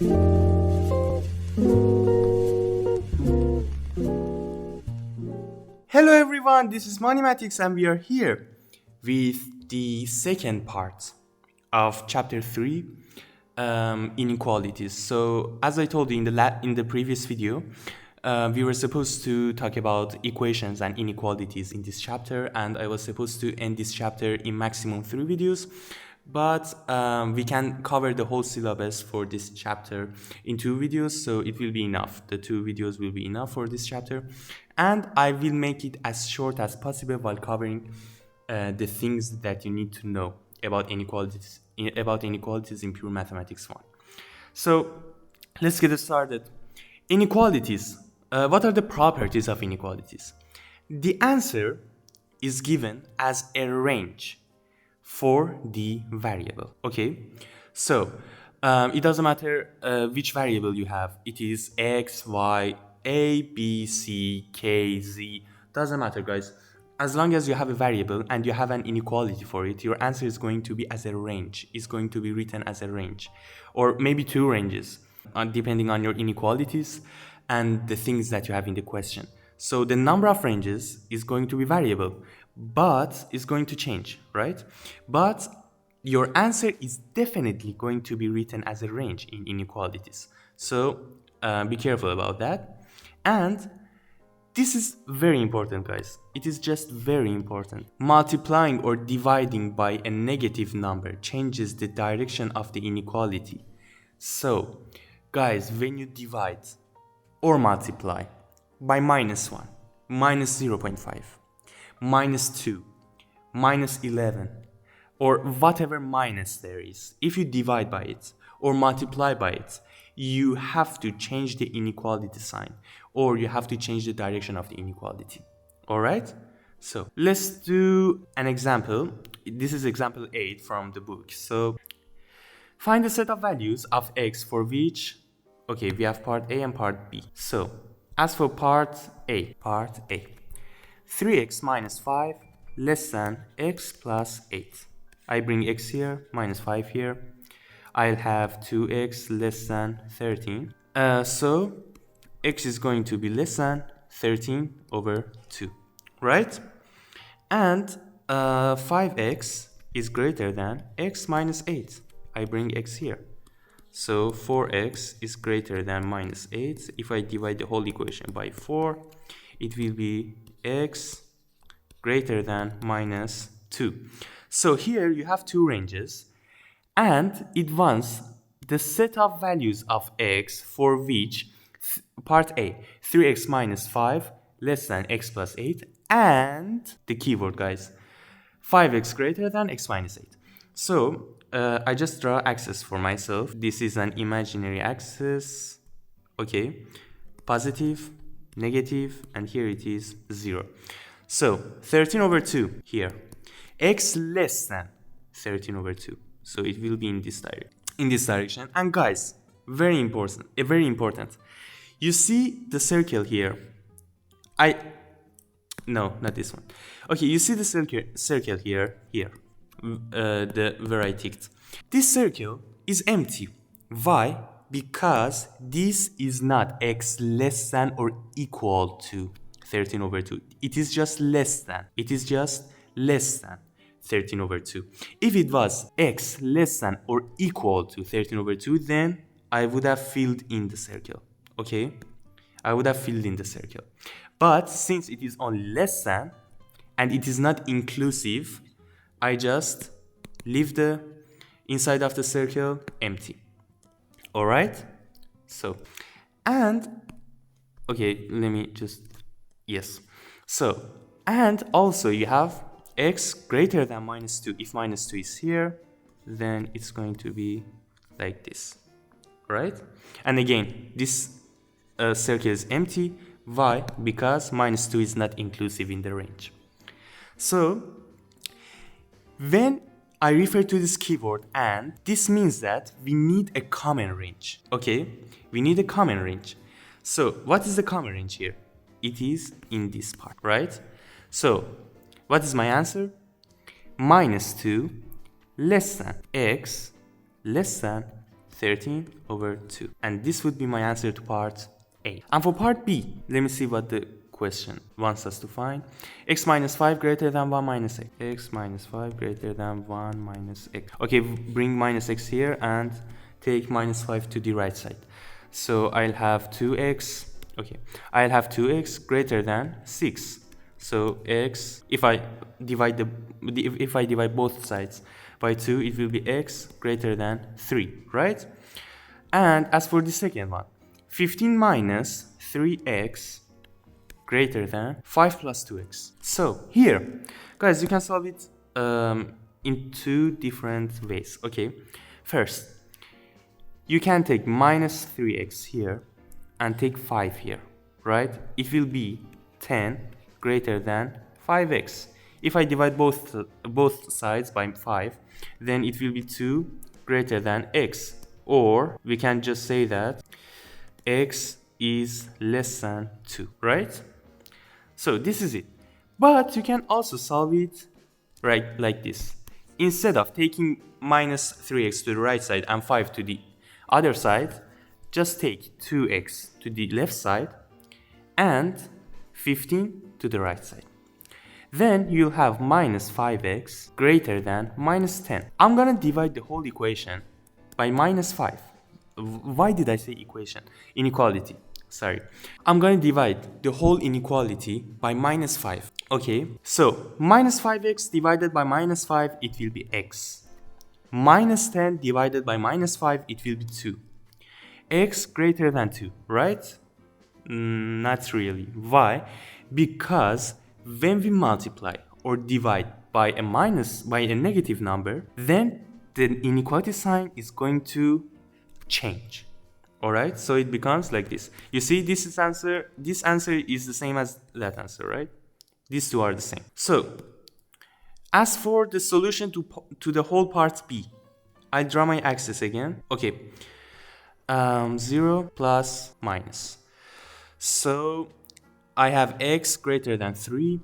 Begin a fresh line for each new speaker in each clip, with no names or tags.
Hello everyone, this is Mathematics and we are here with the second part of chapter 3, Inequalities. So as I told you in the previous video, we were supposed to talk about equations and inequalities in this chapter, and I was supposed to end this chapter in maximum 3 videos, but we can cover the whole syllabus for this chapter in 2 videos, so it will be enough. The 2 videos will be enough for this chapter, and I will make it as short as possible while covering the things that you need to know about inequalities in pure mathematics 1. So let's get started. Inequalities. What are the properties of inequalities? The answer is given as a range for the variable. Okay, so it doesn't matter which variable you have. It is x, y, a, b, c, k, z. Doesn't matter, guys. As long as you have a variable and you have an inequality for it, your answer is going to be as a range. It's going to be written as a range, or maybe 2 ranges, depending on your inequalities and the things that you have in the question. So the number of ranges is going to be variable, but it's going to change, right? But your answer is definitely going to be written as a range in inequalities. So be careful about that. And this is very important, guys. It is just very important. Multiplying or dividing by a negative number changes the direction of the inequality. So, guys, when you divide or multiply by -1, -0.5, -2, -11, or whatever minus there is, if you divide by it or multiply by it, you have to change the inequality sign, or you have to change the direction of the inequality. Alright? So let's do an example. This is example 8 from the book. So find the set of values of x for which, okay, we have part A and part B. So as for part A, 3x minus 5 less than x plus 8. I bring x here, minus 5 here. I'll have 2x less than 13. So x is going to be less than 13 over 2, right? And 5x is greater than x minus 8. I bring x here. So 4x is greater than minus 8. If I divide the whole equation by 4, it will be x greater than minus 2. So here you have 2 ranges, and it wants the set of values of x for which part A, 3x minus 5 less than x plus 8, and the keyword, guys, 5x greater than x minus 8. So I just draw axis for myself. This is an imaginary axis. Okay, positive, negative, and here it is 0. So 13 over 2 here, x less than 13 over 2. So it will be in this direction. And guys, very important. You see the circle here. No, not this one. Okay, you see the circle here, where I ticked. This circle is empty. Why? Because this is not x less than or equal to 13 over 2. It is just less than. It is just less than 13 over 2. If it was x less than or equal to 13 over 2, then I would have filled in the circle. Okay? I would have filled in the circle. But since it is only less than and it is not inclusive, I just leave the inside of the circle empty. Alright? So, and okay, let me just, yes. So, and also you have x greater than minus 2. If minus 2 is here, then it's going to be like this, right? And again, this circle is empty. Why? Because minus 2 is not inclusive in the range. So when I refer to this keyword and, this means that we need a common range. Okay, we need a common range. So what is the common range here? It is in this part, right? So what is my answer? Minus 2 less than x less than 13 over 2. And this would be my answer to part A. And for part B, let me see what the question wants us to find. X minus 5 greater than 1 minus x. X minus 5 greater than 1 minus x. Okay, bring minus x here and take minus 5 to the right side. So I'll have 2x. Okay, I'll have 2x greater than 6. So x, if I divide both sides by 2, it will be x greater than 3, right? And as for the second one, 15 minus 3x greater than 5 plus 2x. So here, guys, you can solve it in two different ways. Okay, first, you can take minus 3x here and take 5 here, right? It will be 10 greater than 5x. If I divide both sides by 5, then it will be 2 greater than x. Or we can just say that x is less than 2, right? So this is it. But you can also solve it right like this. Instead of taking minus 3x to the right side and 5 to the other side, just take 2x to the left side and 15 to the right side. Then you'll have minus 5x greater than minus 10. I'm gonna divide the whole equation by minus 5. Why did I say equation? Inequality. Sorry. I'm gonna divide the whole inequality by minus 5. Okay, so minus 5x divided by minus 5, it will be x. Minus 10 divided by minus 5, it will be 2. X greater than 2, right? Not really. Why? Because when we multiply or divide by a negative number, then the inequality sign is going to change. Alright, so it becomes like this. You see, this answer is the same as that answer, right? These two are the same. So, as for the solution to the whole part B, I'll draw my axis again. Okay, 0 plus minus. So, I have x greater than 3.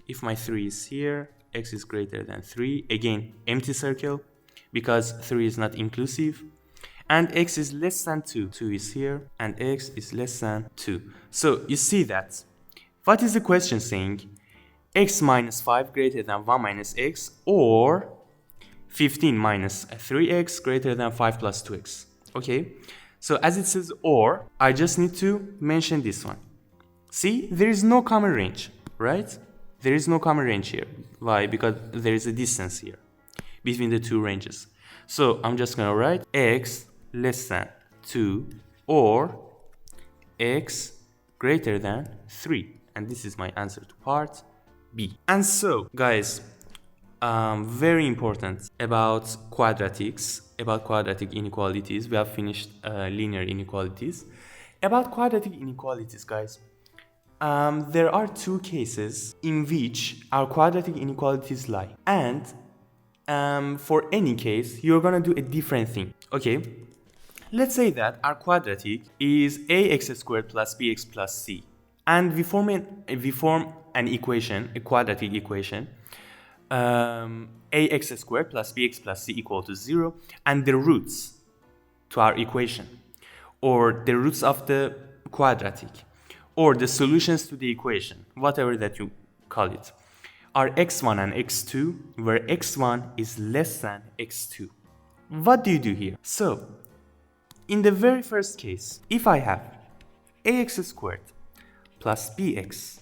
If my 3 is here, x is greater than 3. Again, empty circle, because 3 is not inclusive. And x is less than 2. 2 is here, and x is less than 2. So you see that. What is the question saying? X minus 5 greater than 1 minus x, or 15 minus 3x greater than 5 plus 2x. Okay? So as it says or, I just need to mention this one. See, there is no common range, right? There is no common range here. Why? Because there is a distance here between the two ranges. So I'm just gonna write x less than 2 or x greater than 3. And this is my answer to part B. And so, guys, very important about quadratics, about quadratic inequalities. We have finished linear inequalities. About quadratic inequalities, guys, there are two cases in which our quadratic inequalities lie. And for any case, you're gonna do a different thing. Okay? Let's say that our quadratic is ax squared plus bx plus c, and we form an equation, a quadratic equation, ax squared plus bx plus c equal to 0, and the roots to our equation, or the roots of the quadratic, or the solutions to the equation, whatever that you call it, are x1 and x2, where x1 is less than x2. What do you do here? So, in the very first case, if I have ax squared plus bx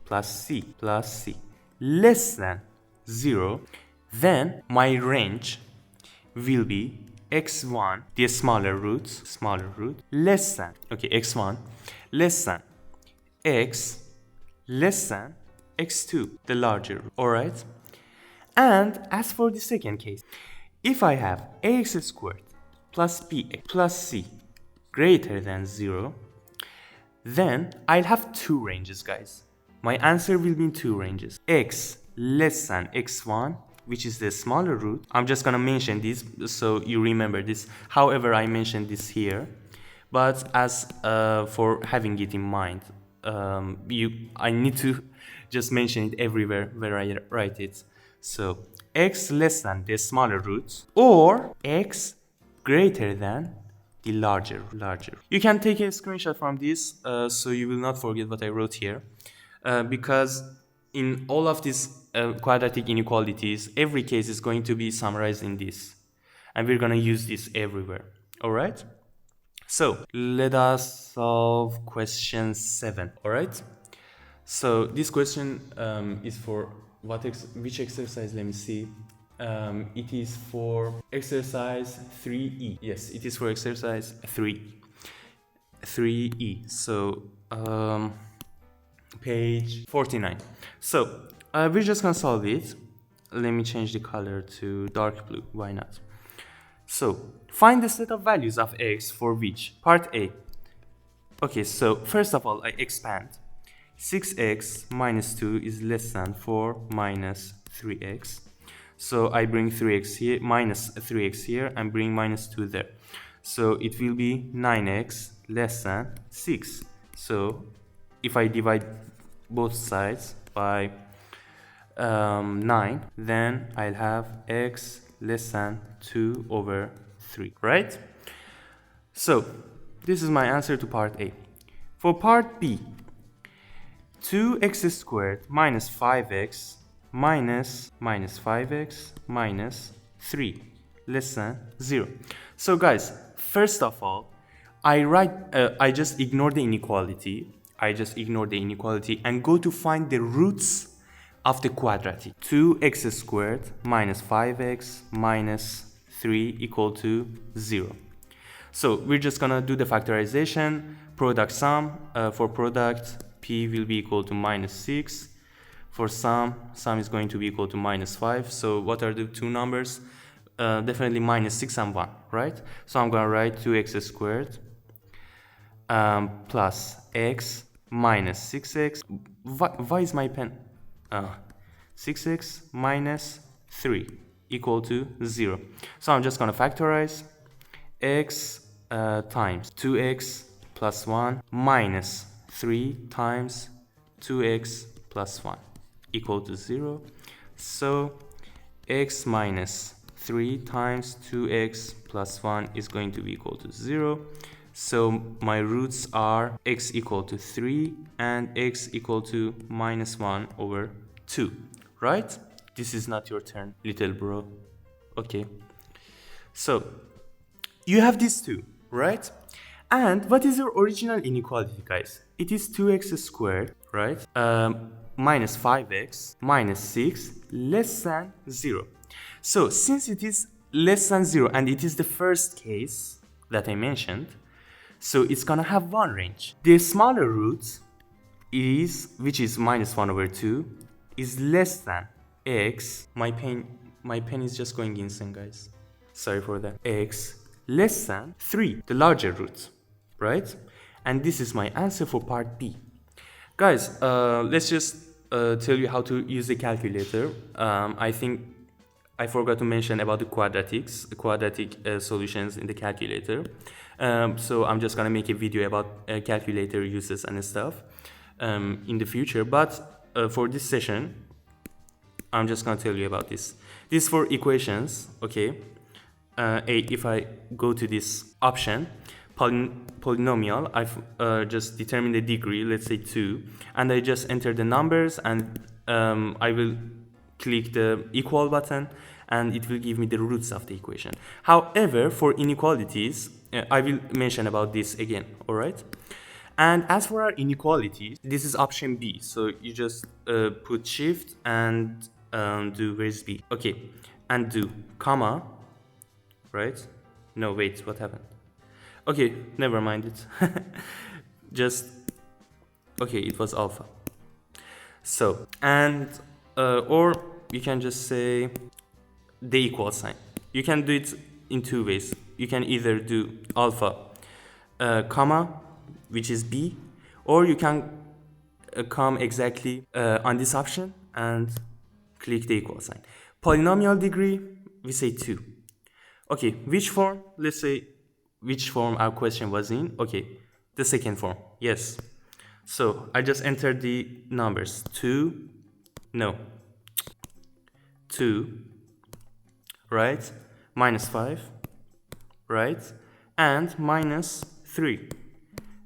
plus c less than 0, then my range will be x1, the smaller root, less than, okay, x1 less than x less than x2, the larger root, alright? And as for the second case, if I have ax squared plus bx plus c greater than 0, then I'll have two ranges, guys. My answer will be in two ranges. X less than x1, which is the smaller root. I'm just gonna mention this so you remember this. However, I mentioned this here, but as for having it in mind, I need to just mention it everywhere where I write it. So x less than the smaller root, or x greater than the larger. You can take a screenshot from this so you will not forget what I wrote here, because in all of these quadratic inequalities, every case is going to be summarized in this, and we're going to use this everywhere. All right, so let us solve question 7. All right, so this question is for which exercise? Let me see. It is for exercise 3E. Yes, it is for exercise 3E. So page 49. So we're just gonna solve it. Let me change the color to dark blue. Why not? So find the set of values of x for which part A. Okay, so first of all, I expand. 6x minus 2 is less than 4 minus 3x. So I bring 3x here, minus 3x here, and bring minus 2 there. So it will be 9x less than 6. So if I divide both sides by 9, then I'll have x less than 2 over 3, right? So this is my answer to part A. For part B, 2x squared minus 5x minus 5x minus 3 less than 0. So guys, first of all, I just ignore the inequality. And go to find the roots of the quadratic. 2x squared minus 5x minus 3 equal to 0. So we're just gonna do the factorization, product sum. For product, p will be equal to minus 6. For sum is going to be equal to minus 5. So what are the two numbers? Definitely minus 6 and 1, right? So I'm going to write 2x squared plus x minus 6x. Why is my pen? 6x minus 3 equal to 0. So I'm just going to factorize x times 2x plus 1 minus 3 times 2x plus 1 equal to 0. So x minus 3 times 2x plus 1 is going to be equal to 0. So my roots are x equal to 3 and x equal to minus 1 over 2, right? This is not your turn, little bro. Okay. So you have these two, right? And what is your original inequality, guys? It is 2x squared, right? Minus 5x minus 6 less than 0. So since it is less than 0 and it is the first case that I mentioned, so it's gonna have one range. The smaller root is, which is minus 1 over 2, is less than x. My pen is just going insane, guys. Sorry for that. X less than 3, the larger root, right? And this is my answer for part B. Guys, let's just tell you how to use the calculator. I think I forgot to mention about the quadratic solutions in the calculator. So I'm just gonna make a video about calculator uses and stuff in the future. But for this session, I'm just gonna tell you about this. This is for equations, okay? If I go to this option, polynomial, I've just determined the degree, let's say 2, and I just enter the numbers, and I will click the equal button, and it will give me the roots of the equation. However, for inequalities, I will mention about this again, all right? And as for our inequalities, this is option B. So you just put shift and do, where's B? Okay, and do comma, right? No, wait, what happened? Okay, never mind it. Just, okay, it was alpha. So, and, or you can just say the equal sign. You can do it in two ways. You can either do alpha, comma, which is B, or you can come exactly on this option and click the equal sign. Polynomial degree, we say 2. Okay, which form? Let's say which form our question was in. Okay, the second form, yes. So I just entered the numbers 2, right? Minus 5, right? and minus 3.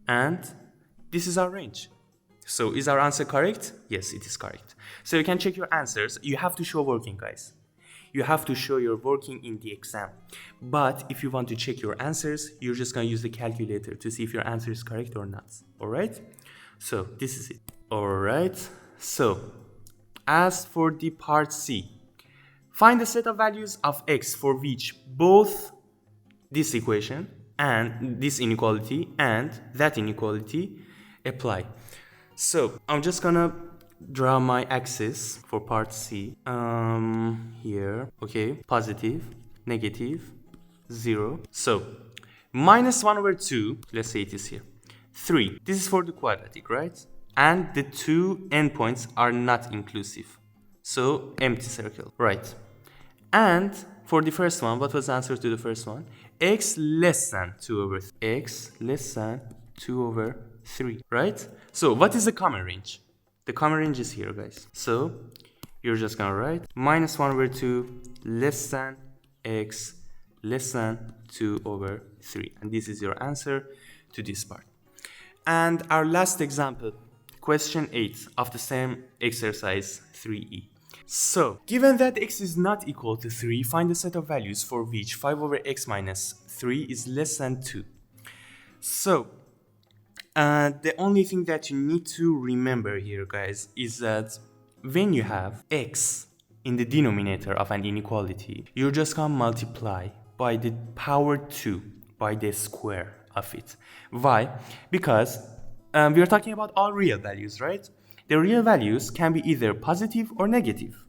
And this is our range. So is our answer correct? Yes, it is correct. So you can check your answers. You have to show working, guys. You have to show your working in the exam. But if you want to check your answers, you're just going to use the calculator to see if your answer is correct or not. All right? So this is it. All right. So as for the part C, find the set of values of x for which both this equation and this inequality and that inequality apply. So I'm just gonna draw my axis for part C. Here, okay, positive, negative, 0. So minus 1 over 2, let's say it is here, 3. This is for the quadratic, right? And the two endpoints are not inclusive. So empty circle, right? And for the first one, what was the answer to the first one? X less than 2 over 3. X less than 2 over 3, right? So what is the common range? The common range is here, guys. So you're just gonna write minus 1 over 2 less than x less than 2 over 3. And this is your answer to this part. And our last example, question 8 of the same exercise 3E. So, given that x is not equal to 3, find the set of values for which 5 over x minus 3 is less than 2. So, the only thing that you need to remember here, guys, is that when you have x in the denominator of an inequality, you're just gonna multiply by the power 2, by the square of it. Why? Because we are talking about all real values, right? The real values can be either positive or negative,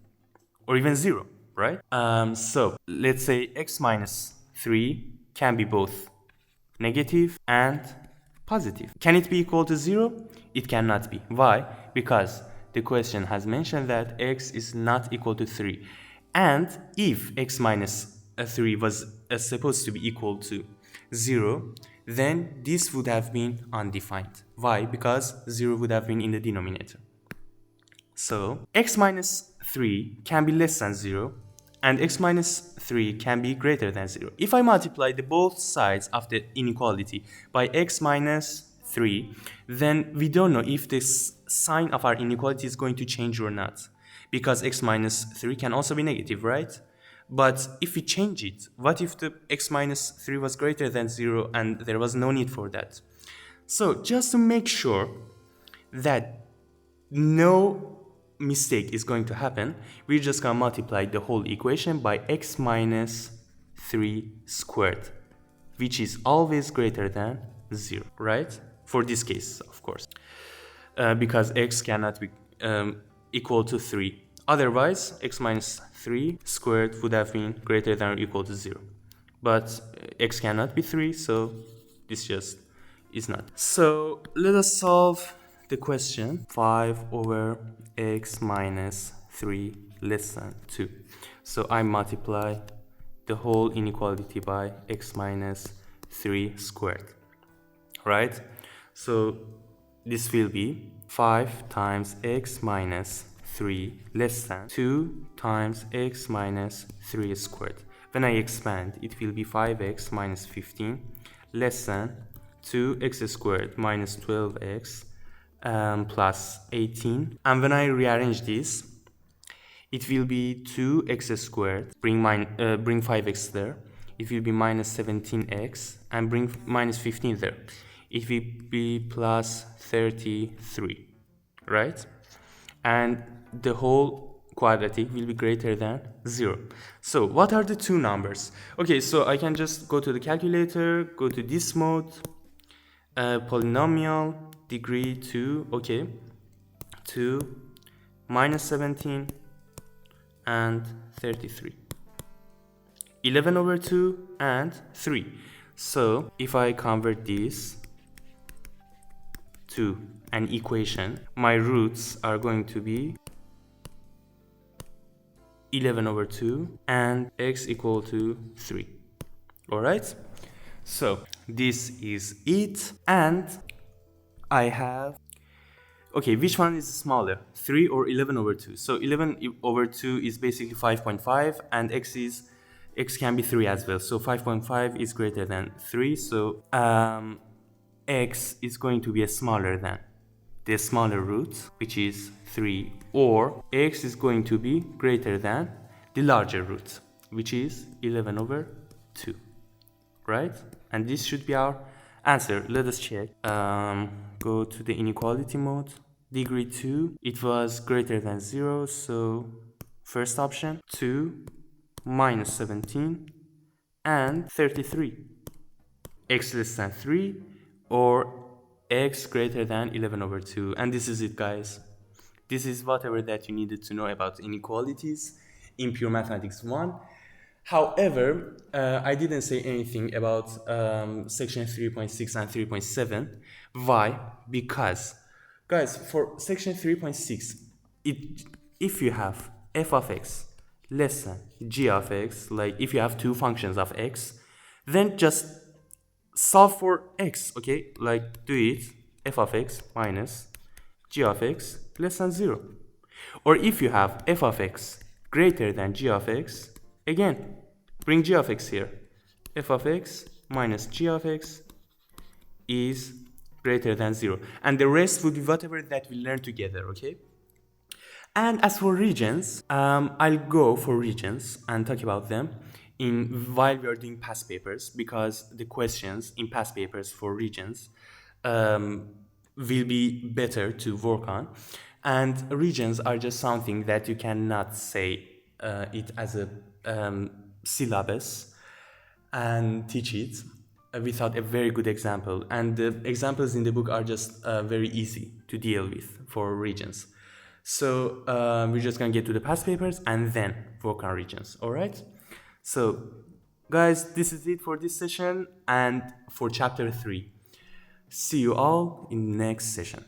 or even 0, right? So let's say x minus 3 can be both negative and positive. Can it be equal to 0? It cannot be. Why? Because the question has mentioned that x is not equal to 3. And if x minus 3 was supposed to be equal to 0, then this would have been undefined. Why? Because 0 would have been in the denominator. So x minus 3 can be less than 0 and x minus 3 can be greater than 0. If I multiply the both sides of the inequality by x minus 3, then we don't know if this sign of our inequality is going to change or not, because x minus 3 can also be negative, right? But if we change it, what if the x minus 3 was greater than 0 and there was no need for that? So just to make sure that no mistake is going to happen, we're just going to multiply the whole equation by x minus 3 squared, which is always greater than 0, right? For this case, of course, because x cannot be equal to 3. Otherwise, x minus 3 squared would have been greater than or equal to 0. But x cannot be 3, so this just is not. So let us solve the question 5 over x minus 3 less than 2. So I multiply the whole inequality by x minus 3 squared, right? So this will be 5 times x minus 3 less than 2 times x minus 3 squared. When I expand, it will be 5x minus 15 less than 2x squared minus 12x plus 18. And when I rearrange this, it will be 2x squared, bring 5x there. It will be minus 17x and bring minus 15 there. It will be plus 33, right? And the whole quadratic will be greater than 0. So what are the two numbers? Okay, so I can just go to the calculator, go to this mode, polynomial, degree 2, okay, 2, minus 17, and 33. 11 over 2 and 3. So if I convert this to an equation, my roots are going to be 11 over 2 and x equal to 3. Alright? So this is it, and I have, okay, which one is smaller, 3 or 11 over 2? So 11 over 2 is basically 5.5 and x is x can be 3 as well. So 5.5 is greater than 3. So x is going to be smaller than the smaller root, which is 3, or x is going to be greater than the larger root, which is 11 over 2, right? And this should be our answer. Let us check. Go to the inequality mode. Degree 2, it was greater than 0, so first option, 2 minus 17 and 33. X less than 3 or x greater than 11 over 2. And this is it, guys. This is whatever that you needed to know about inequalities in Pure Mathematics 1. However, I didn't say anything about section 3.6 and 3.7. Why? Because, guys, for section 3.6, if you have f of x less than g of x, like if you have two functions of x, then just solve for x, okay? Like do it, f of x minus g of x less than 0. Or if you have f of x greater than g of x, again, bring g of x here. F of x minus g of x is greater than 0. And the rest would be whatever that we learn together, okay? And as for regions, I'll go for regions and talk about them while we are doing past papers, because the questions in past papers for regions will be better to work on. And regions are just something that you cannot say it as a syllabus and teach it without a very good example. And the examples in the book are just very easy to deal with for regions. So we're just gonna get to the past papers and then work on regions, all right? So guys, this is it for this session and for chapter 3. See you all in the next session.